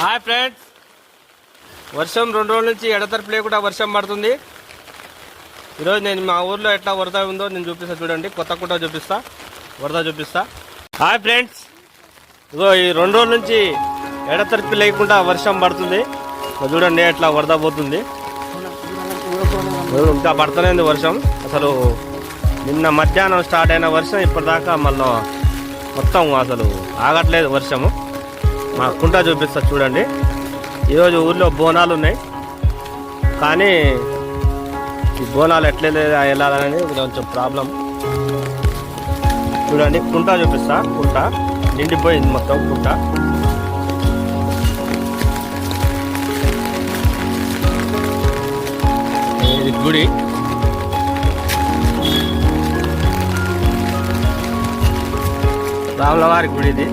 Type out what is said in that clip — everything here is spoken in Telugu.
హాయ్ ఫ్రెండ్స్, వర్షం 2 రోజుల నుంచి ఎడతెరిపి లేకుండా వర్షం పడుతుంది. ఈరోజు నేను మా ఊర్లో ఎట్లా వరద ఉందో నేను చూపిస్తా. చూడండి, కొత్త కుంట చూపిస్తా, వరద చూపిస్తా. హాయ్ ఫ్రెండ్స్, ఇగో ఈ 2 రోజుల నుంచి ఎడతెరిపి లేకుండా వర్షం పడుతుంది. చూడండి ఎట్లా వరద పోతుంది. ఇంకా పడుతూనే ఉంది వర్షం. అసలు నిన్న మధ్యాహ్నం స్టార్ట్ అయిన వర్షం ఇప్పటిదాకా మళ్ళీ మొత్తం అసలు ఆగట్లేదు వర్షము. మా కుంట చూపిస్తా చూడండి. ఈరోజు ఊర్లో బోనాలు ఉన్నాయి, కానీ ఈ బోనాలు ఎట్లా వెళ్ళాలనేది కొంచెం ప్రాబ్లం. చూడండి, కుంట చూపిస్తా. కుంట నిండిపోయింది మొత్తం కుంట. ఇది గుడి. రాములవారి గుడి ఇది.